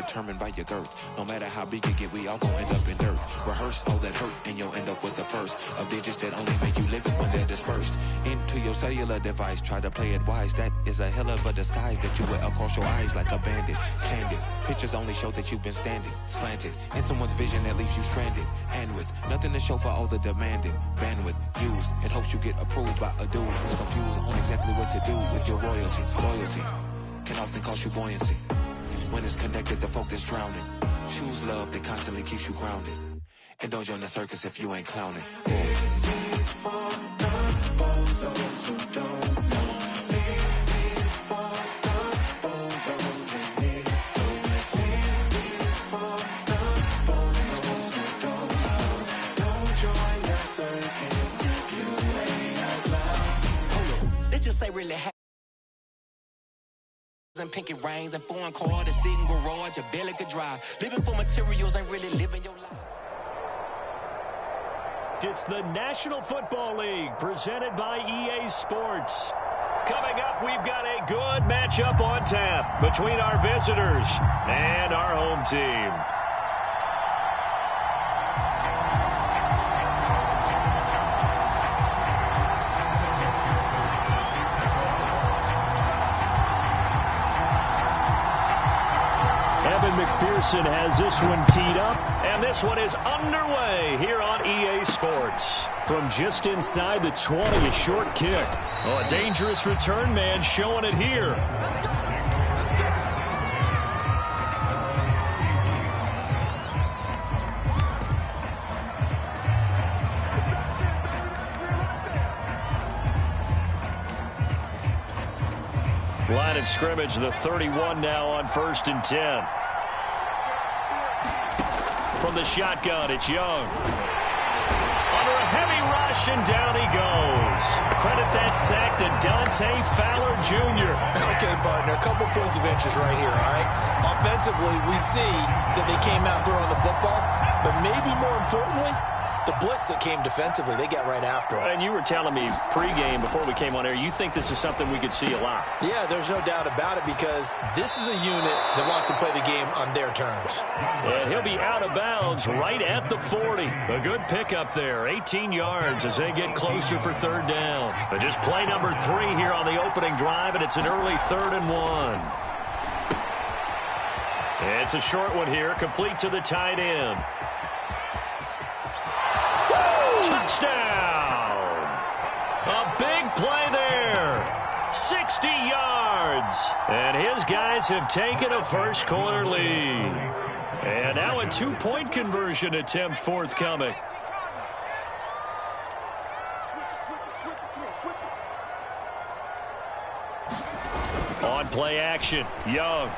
determined by your girth. No matter how big you get, we all gon' end up in dirt. Rehearse all that hurt and you'll end up with a purse of digits that only make you live it when they're dispersed into your cellular device. Try to play it wise, that is a hell of a disguise that you wear across your eyes like a bandit. Candid pictures only show that you've been standing slanted in someone's vision that leaves you stranded, and with nothing to show for all the demanding bandwidth used in hopes you get approved by a dude who's confused on exactly what to do with your royalty. Loyalty can often cost you buoyancy when it's connected. The focus drowning. Choose love that constantly keeps you grounded, and don't join the circus if you ain't clowning. This is for the bozos who don't know. This is for the bozos in this place. This is for the bozos who don't know. Don't join the circus if you ain't a clown. Hold on, let's just say really and pinky rings and foreign car to sit in garage, a belly could drive. Living for materials ain't really living your life. It's the National Football League presented by EA Sports. Coming up, we've got a good matchup on tap between our visitors and our home team. McPherson has this one teed up, and this one is underway here on EA Sports. From just inside the 20, a short kick. Oh, a dangerous return man showing it here. Line of scrimmage, the 31 now on 1st and 10. From the shotgun, it's Young. Under a heavy rush, and down he goes. Credit that sack to Dante Fowler Jr. Okay, partner, a couple points of interest right here, all right? Offensively, we see that they came out throwing the football, but maybe more importantly, the blitz that came defensively, they got right after it. And you were telling me pregame before we came on air, you think this is something we could see a lot. Yeah, there's no doubt about it, because this is a unit that wants to play the game on their terms. And he'll be out of bounds right at the 40. A good pickup there, 18 yards as they get closer for 3rd down. But just play number 3 here on the opening drive, and it's an early 3rd and 1. It's a short one here, complete to the tight end. Touchdown! A big play there. 60 yards. And his guys have taken a first quarter lead. And now a 2-point conversion attempt forthcoming. On play action, Young.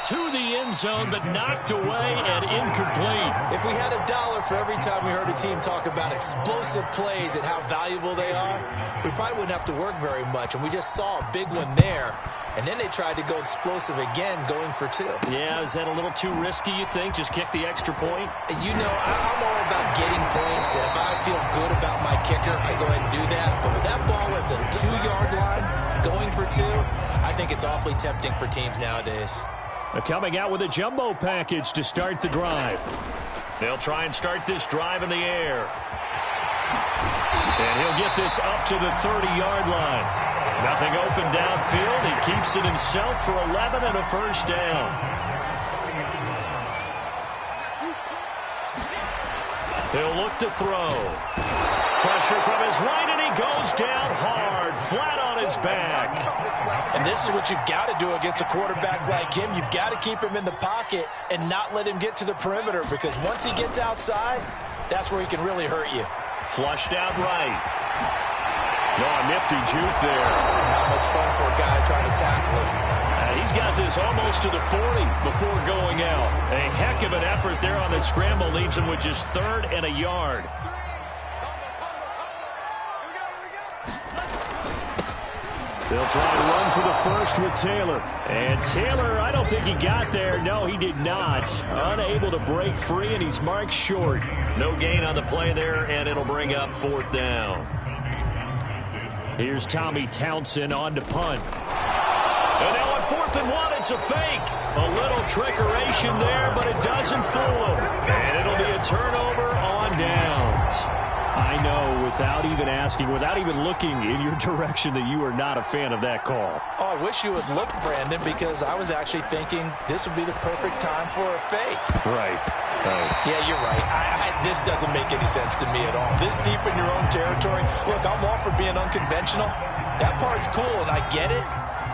To the end zone, but knocked away and incomplete. If we had $1 for every time we heard a team talk about explosive plays and how valuable they are, we probably wouldn't have to work very much. And we just saw a big one there. And then they tried to go explosive again, going for 2. Yeah, is that a little too risky, you think? Just kick the extra point? You know, I'm all about getting points. And if I feel good about my kicker, I go ahead and do that. But with that ball at the 2-yard line, going for 2, I think it's awfully tempting for teams nowadays. Coming out with a jumbo package to start the drive. They'll try and start this drive in the air. And he'll get this up to the 30-yard line. Nothing open downfield. He keeps it himself for 11 and a first down. He'll look to throw. Pressure from his right, and he goes down hard, flat on his back. And this is what you've got to do against a quarterback like him. You've got to keep him in the pocket and not let him get to the perimeter, because once he gets outside, that's where he can really hurt you. Flushed out right. No, a nifty juke there. Not much fun for a guy trying to tackle him. He's got this almost to the 40 before going out. A heck of an effort there on the scramble. Leaves him with just 3rd and a yard. They'll try to run for the first with Taylor. And Taylor, I don't think he got there. No, he did not. Unable to break free, and he's marked short. No gain on the play there, and it'll bring up 4th down. Here's Tommy Townsend on to punt. And now on 4th and one. It's a fake. A little trickeration there, but it doesn't fool him. And it'll be a turnover on downs. I know, without even asking, without even looking in your direction, that you are not a fan of that call. Oh, I wish you would look, Brandon, because I was actually thinking this would be the perfect time for a fake. Right. Yeah, you're right. This doesn't make any sense to me at all. This deep in your own territory. Look, I'm all for being unconventional. That part's cool, and I get it.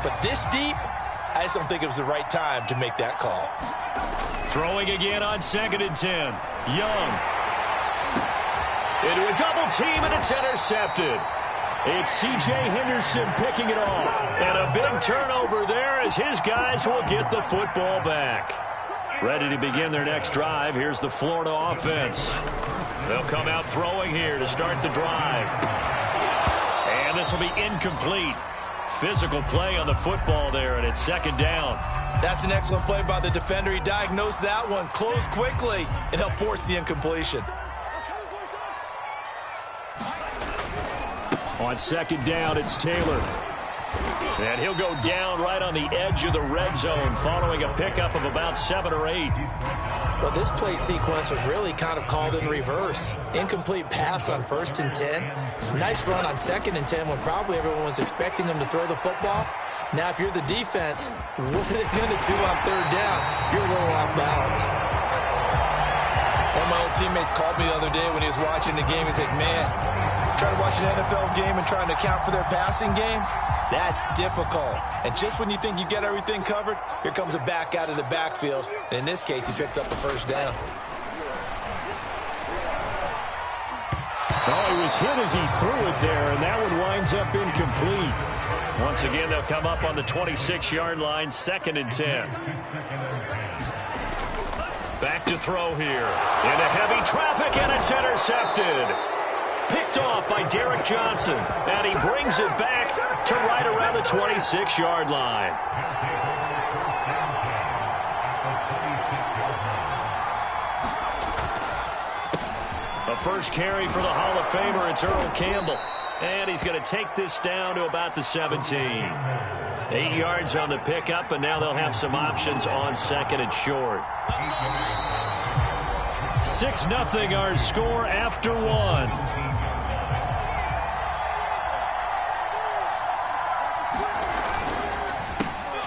But this deep, I just don't think it was the right time to make that call. Throwing again on 2nd and 10. Young. Into a double team, and it's intercepted. It's C.J. Henderson picking it off. And a big turnover there as his guys will get the football back. Ready to begin their next drive. Here's the Florida offense. They'll come out throwing here to start the drive. And this will be incomplete. Physical play on the football there, and it's 2nd down. That's an excellent play by the defender. He diagnosed that one, closed quickly, and helped force the incompletion. On 2nd down, it's Taylor. And he'll go down right on the edge of the red zone following a pickup of about 7 or 8. Well, this play sequence was really kind of called in reverse. Incomplete pass on 1st and 10. Nice run on 2nd and 10 when probably everyone was expecting him to throw the football. Now, if you're the defense, what are they going to do on 3rd down? You're a little off balance. One of my old teammates called me the other day when he was watching the game. He's like, man, trying to watch an NFL game and trying to account for their passing game, that's difficult. And just when you think you get everything covered, here comes a back out of the backfield. And in this case, he picks up the 1st down. Oh, he was hit as he threw it there, and that one winds up incomplete. Once again, they'll come up on the 26-yard line, 2nd and 10. Back to throw here. Into heavy traffic, and it's intercepted. Picked off by Derek Johnson, and he brings it back to right around the 26-yard line. A first carry for the Hall of Famer, it's Earl Campbell. And he's going to take this down to about the 17. 8 yards on the pickup, and now they'll have some options on 2nd and short. 6-0 our score after 1.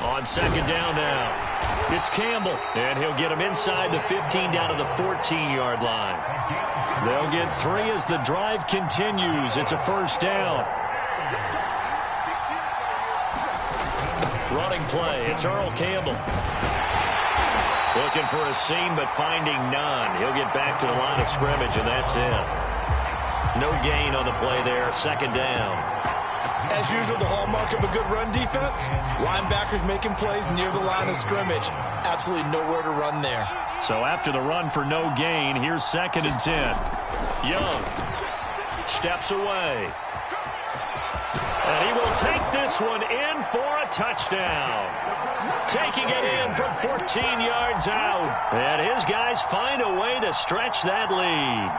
On 2nd down now, it's Campbell, and he'll get him inside the 15 down to the 14-yard line. They'll get 3 as the drive continues. It's a 1st down. Running play, it's Earl Campbell. Looking for a seam, but finding none. He'll get back to the line of scrimmage, and that's it. No gain on the play there, 2nd down. As usual, the hallmark of a good run defense, linebackers making plays near the line of scrimmage. Absolutely nowhere to run there. So after the run for no gain, here's 2nd and 10. Young steps away. And he will take this one in for a touchdown. Taking it in from 14 yards out. And his guys find a way to stretch that lead.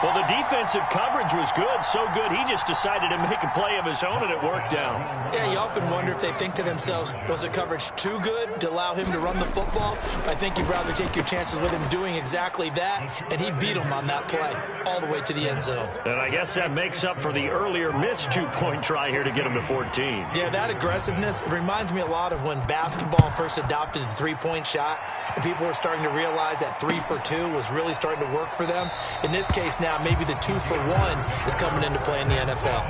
Well, the defensive coverage was good, so good he just decided to make a play of his own, and it worked out. Yeah, you often wonder if they think to themselves, was the coverage too good to allow him to run the football? I think you'd rather take your chances with him doing exactly that, and he beat him on that play all the way to the end zone. And I guess that makes up for the earlier missed 2-point try here to get him to 14. Yeah, that aggressiveness, it reminds me a lot of when basketball first adopted the three-point shot, and people were starting to realize that 3 for 2 was really starting to work for them. In this case now, maybe the 2 for 1 is coming into play in the NFL.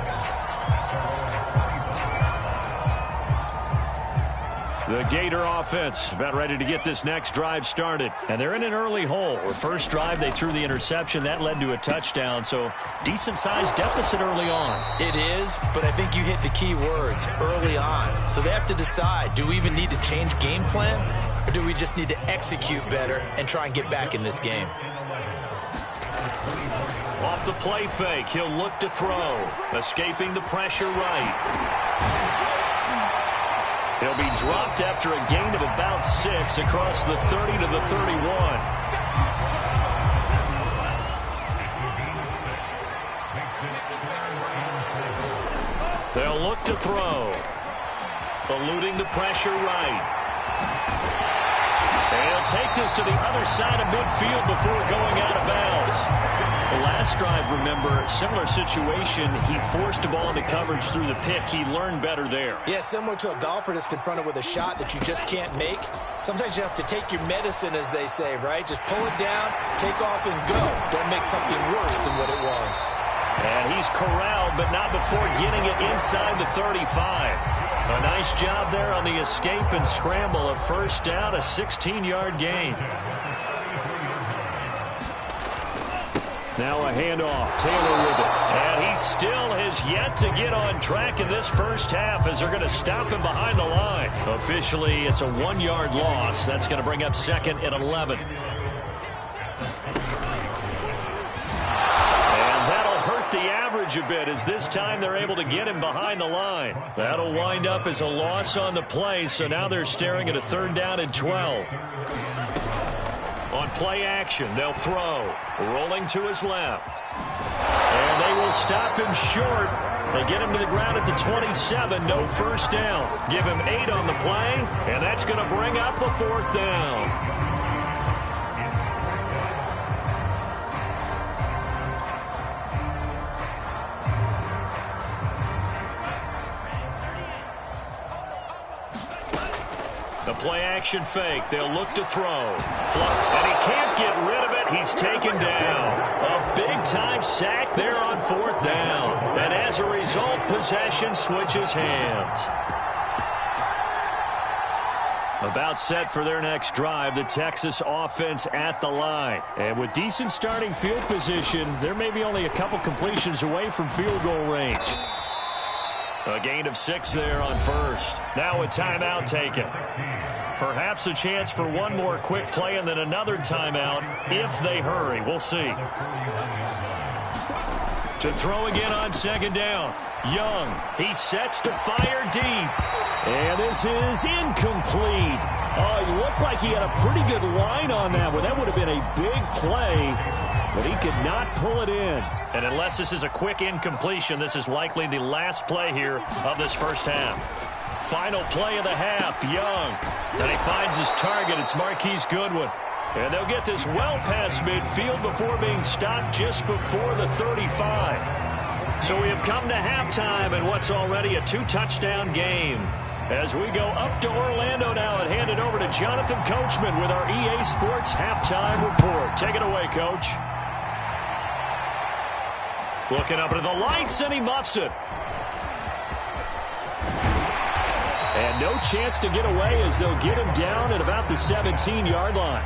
The Gator offense about ready to get this next drive started. And they're in an early hole. The first drive, they threw the interception. That led to a touchdown. So decent-sized deficit early on. It is, but I think you hit the key words, early on. So they have to decide, do we even need to change game plan? Or do we just need to execute better and try and get back in this game? Off the play fake, he'll look to throw. Escaping the pressure right. He'll be dropped after a gain of about 6 across the 30 to the 31. They'll look to throw. eluding the pressure right. And he'll take this to the other side of midfield before going out of bounds. The last drive, remember, similar situation. He forced the ball into coverage through the pick. He learned better there. Yeah, similar to a golfer that's confronted with a shot that you just can't make. Sometimes you have to take your medicine, as they say, right? Just pull it down, take off, and go. Don't make something worse than what it was. And he's corralled, but not before getting it inside the 35. A nice job there on the escape and scramble. A first down, a 16-yard gain. Now a handoff. Taylor with it. And he still has yet to get on track in this first half as they're going to stop him behind the line. Officially, it's a 1-yard loss. That's going to bring up second and 11. The average a bit as this time they're able to get him behind the line. That'll wind up as a loss on the play, so now they're staring at a 3rd down and 12. On play action, they'll throw. Rolling to his left. And they will stop him short. They get him to the ground at the 27, no first down. Give him 8 on the play, and that's going to bring up a 4th down. The play-action fake. They'll look to throw. And he can't get rid of it. He's taken down. A big-time sack there on 4th down. And as a result, possession switches hands. About set for their next drive, the Texas offense at the line. And with decent starting field position, there may be only a couple completions away from field goal range. A gain of 6 there on first. Now a timeout taken. Perhaps a chance for one more quick play and then another timeout if they hurry. We'll see. To throw again on 2nd down. Young. He sets to fire deep. And this is incomplete. Oh, he looked like he had a pretty good line on that one. That would have been a big play, but he could not pull it in. And unless this is a quick incompletion, this is likely the last play here of this first half. Final play of the half, Young. And he finds his target. It's Marquise Goodwin. And they'll get this well past midfield before being stopped just before the 35. So we have come to halftime in what's already a 2-touchdown game. As we go up to Orlando now and hand it over to Jonathan Coachman with our EA Sports Halftime Report. Take it away, Coach. Looking up at the lights, and he muffs it. And no chance to get away as they'll get him down at about the 17-yard line.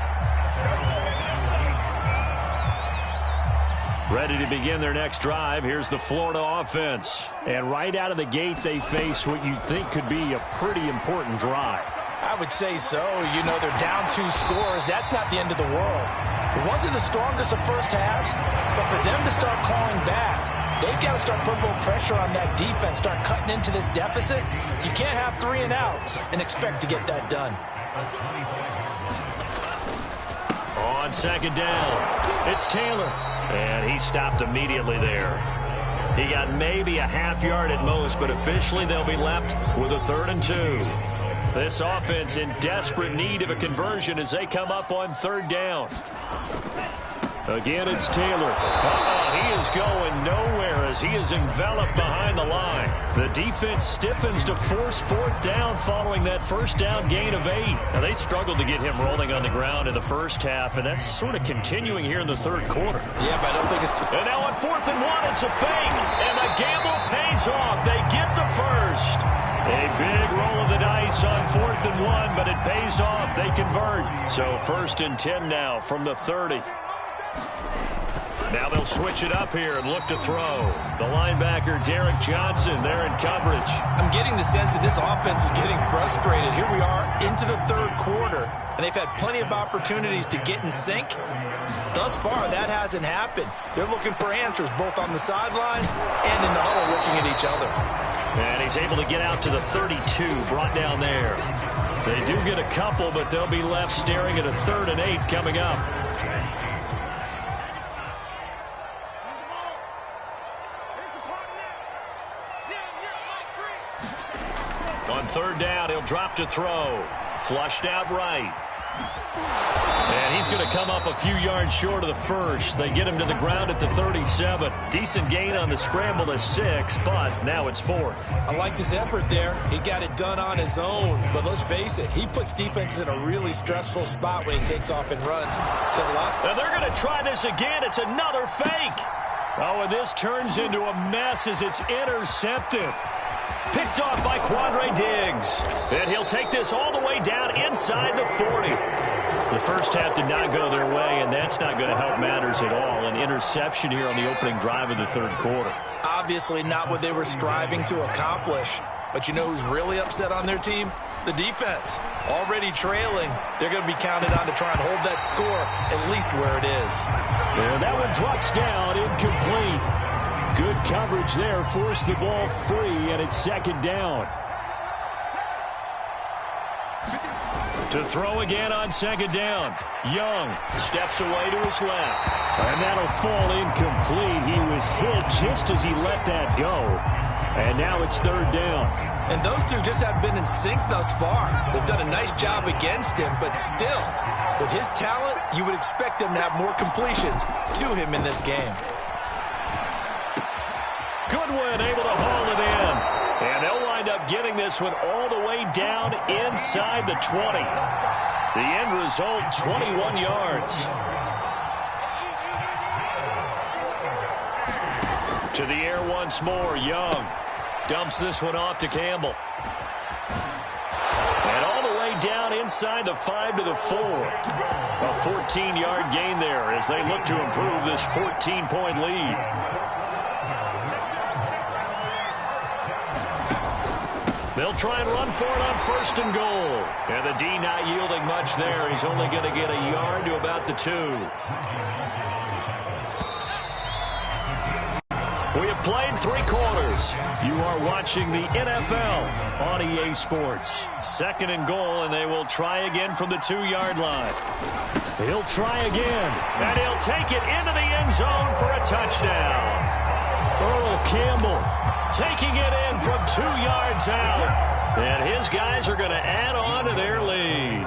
Ready to begin their next drive. Here's the Florida offense. And right out of the gate, they face what you think could be a pretty important drive. I would say so. You know, they're down 2 scores. That's not the end of the world. It wasn't the strongest of first halves, but for them to start calling back, they've got to start putting a little pressure on that defense, start cutting into this deficit. You can't have 3 and outs and expect to get that done. On 2nd down, it's Taylor. And he stopped immediately there. He got maybe a half yard at most, but officially they'll be left with a 3rd and 2. This offense in desperate need of a conversion as they come up on 3rd down. Again, it's Taylor. He is going nowhere as he is enveloped behind the line. The defense stiffens to force 4th down following that first down gain of 8. Now, they struggled to get him rolling on the ground in the first half, and that's sort of continuing here in the 3rd quarter. Yeah, but I don't think it's... And now on 4th and 1, it's a fake, and the gamble pays off. They get the first. A big roll of the dice on 4th and 1, but it pays off. They convert. So 1st and 10 now from the 30. Now they'll switch it up here and look to throw. The linebacker, Derek Johnson, there in coverage. I'm getting the sense that this offense is getting frustrated. Here we are into the 3rd quarter, and they've had plenty of opportunities to get in sync. Thus far, that hasn't happened. They're looking for answers both on the sideline and in the huddle looking at each other. And he's able to get out to the 32, brought down there. They do get a couple, but they'll be left staring at a 3rd and 8 coming up. On third down. He'll drop to throw. Flushed out right. And he's going to come up a few yards short of the first. They get him to the ground at the 37. Decent gain on the scramble to 6, but now it's 4th. I liked his effort there. He got it done on his own. But let's face it, he puts defenses in a really stressful spot when he takes off and runs. And they're going to try this again. It's another fake. Oh, and this turns into a mess as it's intercepted. Picked off by Quandre Diggs. And he'll take this all the way down inside the 40. The first half did not go their way, and that's not going to help matters at all. An interception here on the opening drive of the third quarter. Obviously not what they were striving to accomplish. But you know who's really upset on their team? The defense. Already trailing. They're going to be counted on to try and hold that score at least where it is. And that one drops down, incomplete. Good coverage there, forced the ball free, and it's second down. To throw again on second down. Young steps away to his left. And that'll fall incomplete. He was hit just as he let that go. And now it's third down. And those two just haven't been in sync thus far. They've done a nice job against him, but still, with his talent, you would expect them to have more completions to him in this game. Goodwin able to haul it in. And they'll wind up getting this one all the way down inside the 20. The end result, 21 yards. To the air once more, Young dumps this one off to Campbell. And all the way down inside the 5 to the 4. A 14-yard gain there as they look to improve this 14-point lead. They'll try and run for it on first and goal. And the D not yielding much there. He's only going to get a yard to about the 2. We have played 3 quarters. You are watching the NFL on EA Sports. Second and goal, and they will try again from the 2-yard line. He'll try again, and he'll take it into the end zone for a touchdown. Earl Campbell taking it in from 2 yards out. And his guys are going to add on to their lead.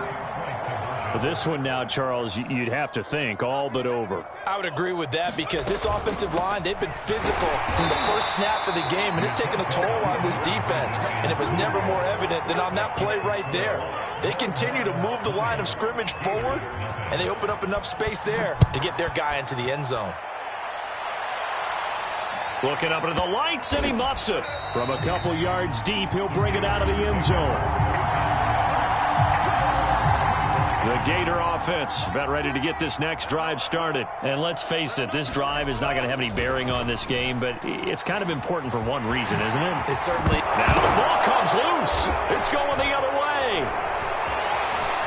This one now, Charles, you'd have to think all but over. I would agree with that because this offensive line, they've been physical from the first snap of the game, and it's taken a toll on this defense. And it was never more evident than on that play right there. They continue to move the line of scrimmage forward, and they open up enough space there to get their guy into the end zone. Looking up into the lights, and he muffs it. From a couple yards deep, he'll bring it out of the end zone. The Gator offense about ready to get this next drive started. And let's face it, this drive is not going to have any bearing on this game, but it's kind of important for one reason, isn't it? It certainly. Now the ball comes loose. It's going the other way.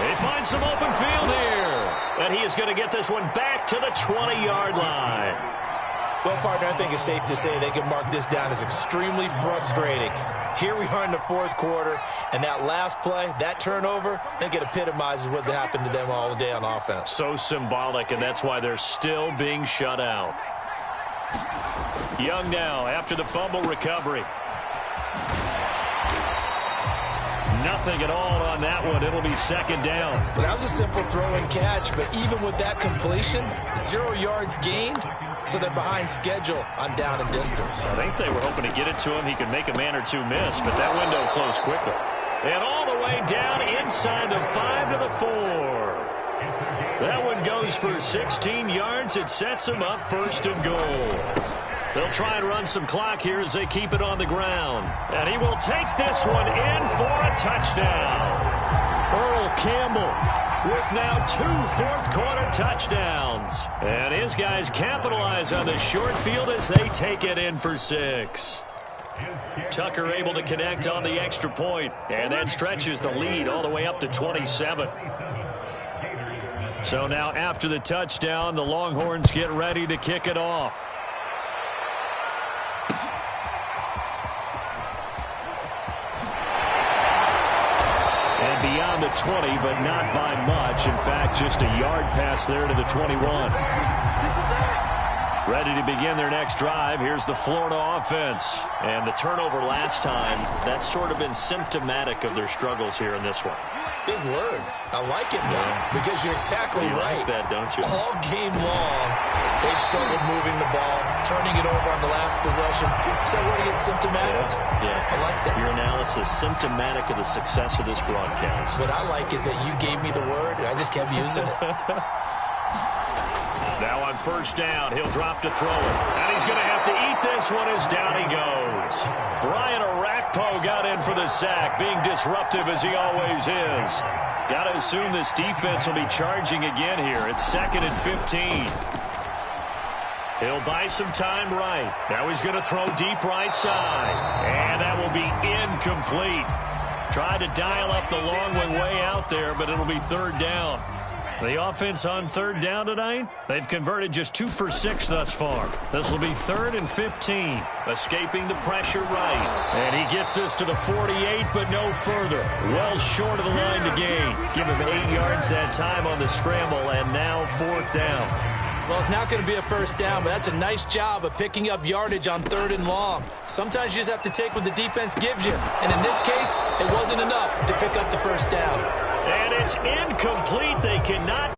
He finds some open field here. And he is going to get this one back to the 20-yard line. Well, partner, I think it's safe to say they can mark this down as extremely frustrating. Here we are in the fourth quarter, and that last play, that turnover, I think it epitomizes what happened to them all day on offense. So symbolic, and that's why they're still being shut out. Young now after the fumble recovery. Nothing at all on that one. It'll be second down. Well, that was a simple throw and catch, but even with that completion, 0 yards gained, so they're behind schedule on down and distance. I think they were hoping to get it to him. He could make a man or two miss, but that window closed quickly. And all the way down inside the 5 to the 4. That one goes for 16 yards. It sets him up first and goal. They'll try and run some clock here as they keep it on the ground. And he will take this one in for a touchdown. Earl Campbell with now 2 fourth-quarter touchdowns. And his guys capitalize on the short field as they take it in for 6. Tucker able to connect on the extra point. And that stretches the lead all the way up to 27. So now after the touchdown, the Longhorns get ready to kick it off. Beyond the 20, but not by much. In fact, just a yard pass there to the 21. Ready to begin their next drive. Here's the Florida offense. And the turnover last time, that's sort of been symptomatic of their struggles here in this one. Big word. I like it, though, because you're exactly right. Like that, don't you? All game long, they've struggled moving the ball, turning it over on the last possession. Is that where it gets symptomatic? Yeah. I like that. Your analysis, symptomatic of the success of this broadcast. What I like is that you gave me the word, and I just kept using it. Now on first down, he'll drop to throw it. And he's going to have to eat this one as down he goes. Brian Orakpo got in for the sack, being disruptive as he always is. Got to assume this defense will be charging again here. It's 2nd and 15. He'll buy some time right. Now he's going to throw deep right side. And that will be incomplete. Tried to dial up the long way out there, but it'll be 3rd down. The offense on 3rd down tonight, they've converted just 2 for 6 thus far. This will be 3rd and 15. Escaping the pressure right. And he gets this to the 48, but no further. Well short of the line to gain. Give him 8 yards that time on the scramble, and now 4th down. Well, it's not going to be a first down, but that's a nice job of picking up yardage on 3rd and long. Sometimes you just have to take what the defense gives you. And in this case, it wasn't enough to pick up the first down. And it's incomplete. They cannot